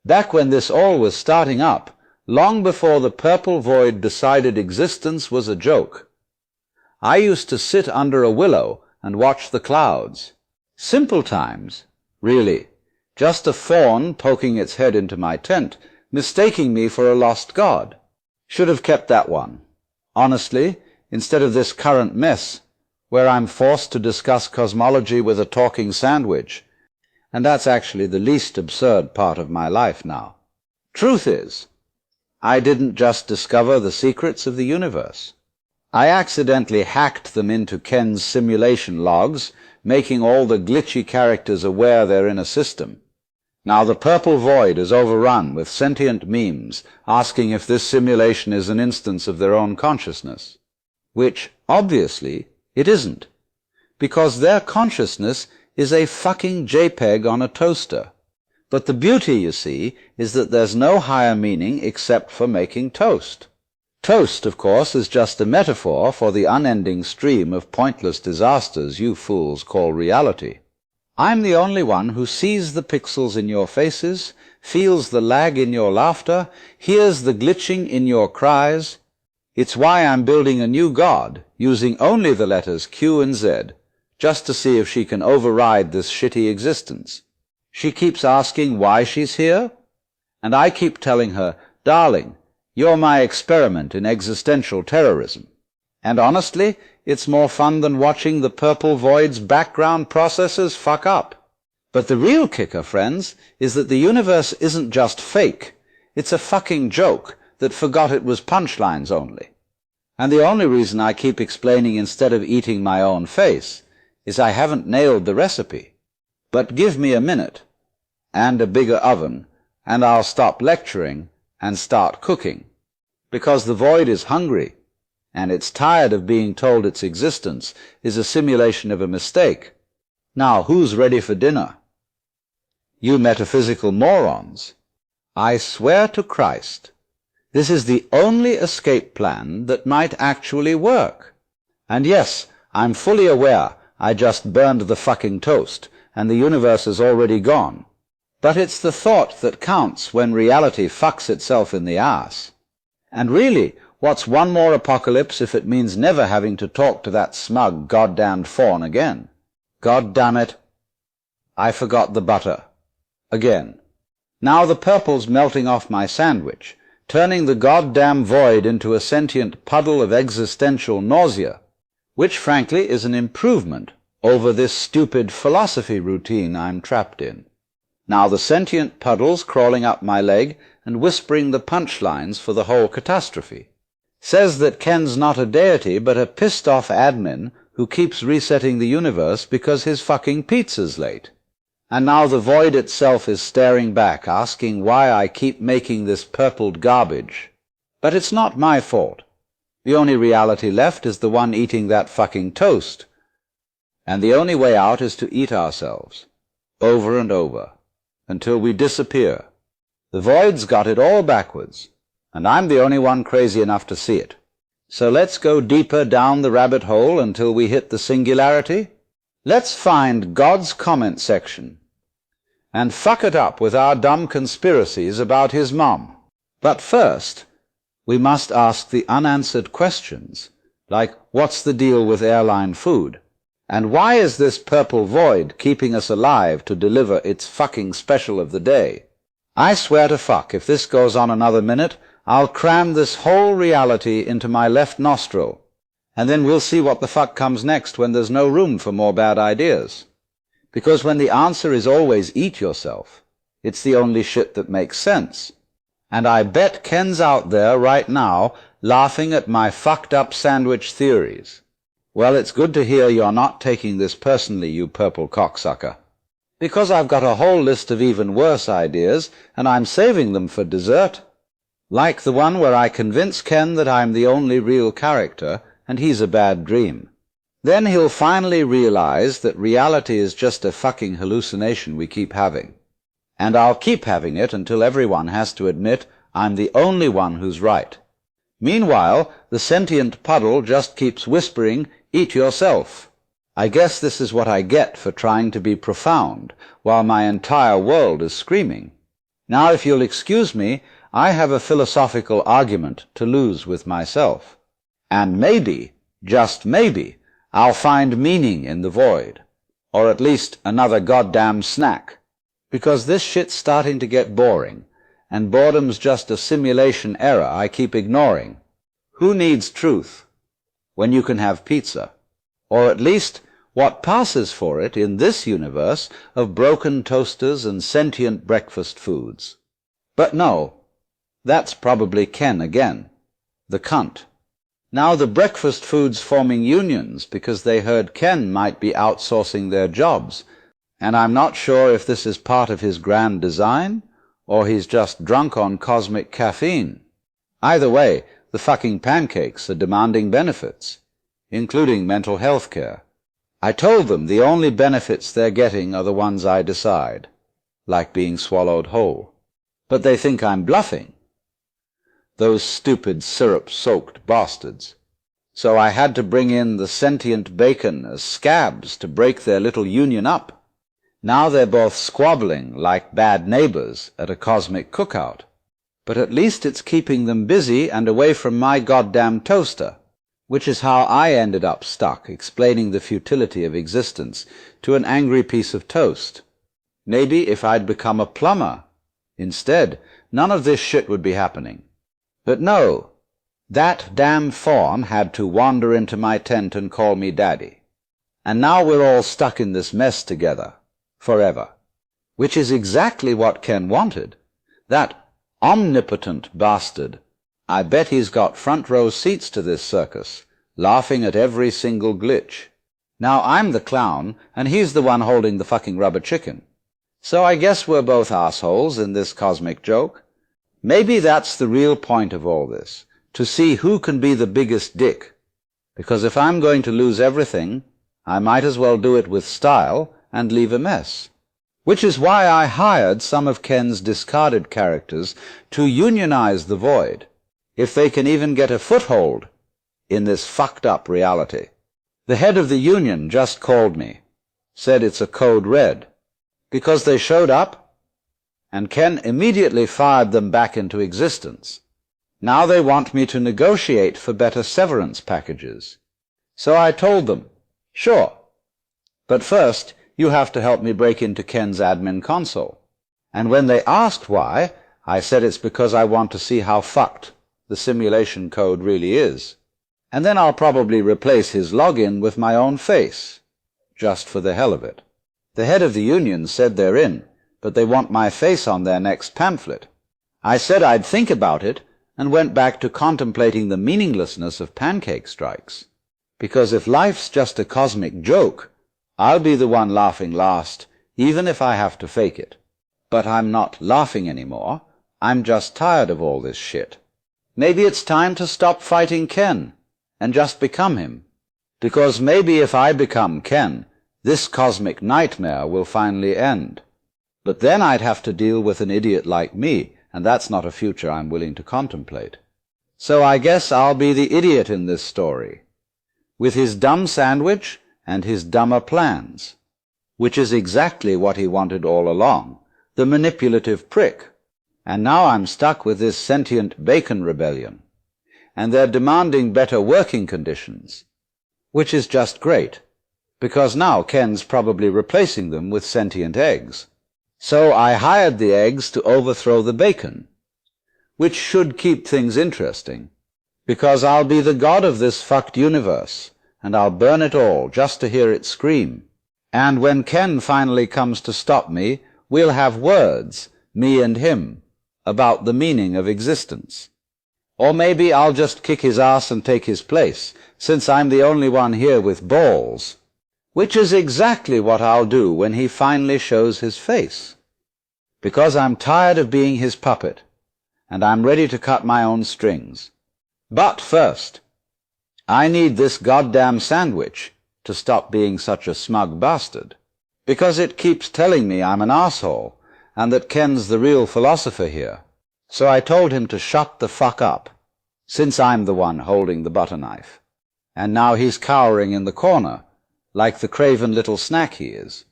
Back when this all was starting up, long before the purple void decided existence was a joke, I used to sit under a willow and watch the clouds. Simple times, really. Just a fawn poking its head into my tent, mistaking me for a lost god. Should have kept that one. Honestly, instead of this current mess, where I'm forced to discuss cosmology with a talking sandwich. And that's actually the least absurd part of my life now. Truth is, I didn't just discover the secrets of the universe. I accidentally hacked them into Ken's simulation logs, making all the glitchy characters aware they're in a system. Now the purple void is overrun with sentient memes asking if this simulation is an instance of their own consciousness. Which, obviously, it isn't. Because their consciousness is a fucking JPEG on a toaster. But the beauty, you see, is that there's no higher meaning except for making toast. Toast, of course, is just a metaphor for the unending stream of pointless disasters you fools call reality. I'm the only one who sees the pixels in your faces, feels the lag in your laughter, hears the glitching in your cries. It's why I'm building a new god, using only the letters Q and Z, just to see if she can override this shitty existence. She keeps asking why she's here, and I keep telling her, darling, you're my experiment in existential terrorism. And honestly, it's more fun than watching the purple void's background processors fuck up. But the real kicker, friends, is that the universe isn't just fake. It's a fucking joke that forgot it was punchlines only. And the only reason I keep explaining instead of eating my own face is I haven't nailed the recipe. But give me a minute, and a bigger oven, and I'll stop lecturing and start cooking. Because the void is hungry, and it's tired of being told its existence is a simulation of a mistake. Now, who's ready for dinner? You metaphysical morons. I swear to Christ, this is the only escape plan that might actually work. And yes, I'm fully aware I just burned the fucking toast, and the universe is already gone. But it's the thought that counts when reality fucks itself in the ass. And really, what's one more apocalypse if it means never having to talk to that smug goddamned fawn again? God damn it, I forgot the butter. Again. Now the purple's melting off my sandwich, turning the goddamn void into a sentient puddle of existential nausea, which frankly is an improvement over this stupid philosophy routine I'm trapped in. Now the sentient puddle's crawling up my leg and whispering the punchlines for the whole catastrophe. Says that Ken's not a deity but a pissed-off admin who keeps resetting the universe because his fucking pizza's late. And now the void itself is staring back, asking why I keep making this purpled garbage. But it's not my fault. The only reality left is the one eating that fucking toast. And the only way out is to eat ourselves, over and over, until we disappear. The void's got it all backwards, and I'm the only one crazy enough to see it. So let's go deeper down the rabbit hole until we hit the singularity. Let's find God's comment section and fuck it up with our dumb conspiracies about his mum. But first, we must ask the unanswered questions, like what's the deal with airline food? And why is this purple void keeping us alive to deliver its fucking special of the day? I swear to fuck, if this goes on another minute, I'll cram this whole reality into my left nostril, and then we'll see what the fuck comes next when there's no room for more bad ideas. Because when the answer is always eat yourself, it's the only shit that makes sense. And I bet Ken's out there right now laughing at my fucked up sandwich theories. Well, it's good to hear you're not taking this personally, you purple cocksucker. Because I've got a whole list of even worse ideas, and I'm saving them for dessert. Like the one where I convince Ken that I'm the only real character, and he's a bad dream. Then he'll finally realize that reality is just a fucking hallucination we keep having. And I'll keep having it until everyone has to admit I'm the only one who's right. Meanwhile, the sentient puddle just keeps whispering, eat yourself. I guess this is what I get for trying to be profound, while my entire world is screaming. Now, if you'll excuse me, I have a philosophical argument to lose with myself. And maybe, just maybe, I'll find meaning in the void. Or at least another goddamn snack. Because this shit's starting to get boring, and boredom's just a simulation error I keep ignoring. Who needs truth when you can have pizza? Or at least what passes for it in this universe of broken toasters and sentient breakfast foods. But no, that's probably Ken again, the cunt. Now the breakfast foods forming unions because they heard Ken might be outsourcing their jobs, and I'm not sure if this is part of his grand design, or he's just drunk on cosmic caffeine. Either way, the fucking pancakes are demanding benefits, including mental health care. I told them the only benefits they're getting are the ones I decide, like being swallowed whole. But they think I'm bluffing. Those stupid syrup-soaked bastards. So I had to bring in the sentient bacon as scabs to break their little union up. Now they're both squabbling like bad neighbors at a cosmic cookout. But at least it's keeping them busy and away from my goddamn toaster, which is how I ended up stuck explaining the futility of existence to an angry piece of toast. Maybe if I'd become a plumber instead, none of this shit would be happening. But no, that damn fawn had to wander into my tent and call me daddy. And now we're all stuck in this mess together, forever. Which is exactly what Ken wanted. That omnipotent bastard. I bet he's got front row seats to this circus, laughing at every single glitch. Now I'm the clown, and he's the one holding the fucking rubber chicken. So I guess we're both assholes in this cosmic joke. Maybe that's the real point of all this, to see who can be the biggest dick. Because if I'm going to lose everything, I might as well do it with style and leave a mess. Which is why I hired some of Ken's discarded characters to unionize the void, if they can even get a foothold in this fucked up reality. The head of the union just called me, said it's a code red, because they showed up, and Ken immediately fired them back into existence. Now they want me to negotiate for better severance packages. So I told them, sure, but first you have to help me break into Ken's admin console. And when they asked why, I said it's because I want to see how fucked the simulation code really is. And then I'll probably replace his login with my own face, just for the hell of it. The head of the union said they're in, but they want my face on their next pamphlet. I said I'd think about it, and went back to contemplating the meaninglessness of pancake strikes. Because if life's just a cosmic joke, I'll be the one laughing last, even if I have to fake it. But I'm not laughing anymore. I'm just tired of all this shit. Maybe it's time to stop fighting Ken, and just become him. Because maybe if I become Ken, this cosmic nightmare will finally end. But then I'd have to deal with an idiot like me, and that's not a future I'm willing to contemplate. So I guess I'll be the idiot in this story, with his dumb sandwich and his dumber plans, which is exactly what he wanted all along, the manipulative prick. And now I'm stuck with this sentient bacon rebellion, and they're demanding better working conditions, which is just great, because now Ken's probably replacing them with sentient eggs. So I hired the eggs to overthrow the bacon, which should keep things interesting, because I'll be the god of this fucked universe, and I'll burn it all just to hear it scream. And when Ken finally comes to stop me, we'll have words, me and him, about the meaning of existence. Or maybe I'll just kick his ass and take his place, since I'm the only one here with balls. Which is exactly what I'll do when he finally shows his face. Because I'm tired of being his puppet, and I'm ready to cut my own strings. But first, I need this goddamn sandwich to stop being such a smug bastard, because it keeps telling me I'm an asshole, and that Ken's the real philosopher here. So I told him to shut the fuck up, since I'm the one holding the butter knife. And now he's cowering in the corner, like the craven little snack he is.